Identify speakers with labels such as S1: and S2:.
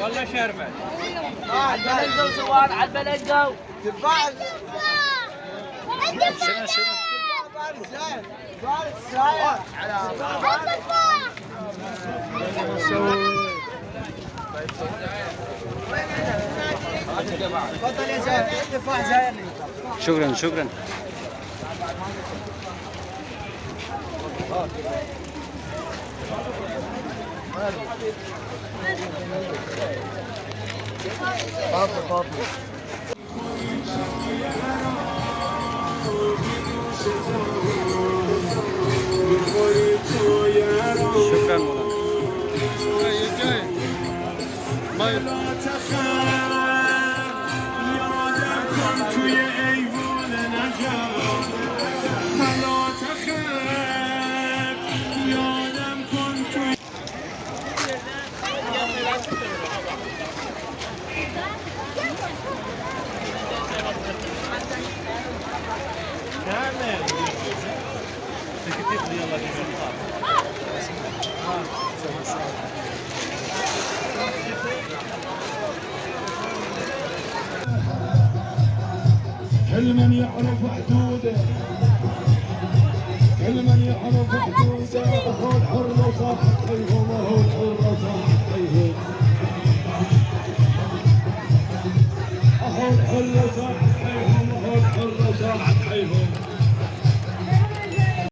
S1: والله شربت
S2: على البلنجة وسواد على البلنجة تفاح
S1: شنو
S3: شكرا شكرا. شكرا
S4: كل من يعرف حدوده، كل من يعرف حدوده، هو الحر وصاحب حيهم، هو الحر وصاحب حيهم، هو الحر وصاحب حيهم، هو الحر وصاحب حيهم.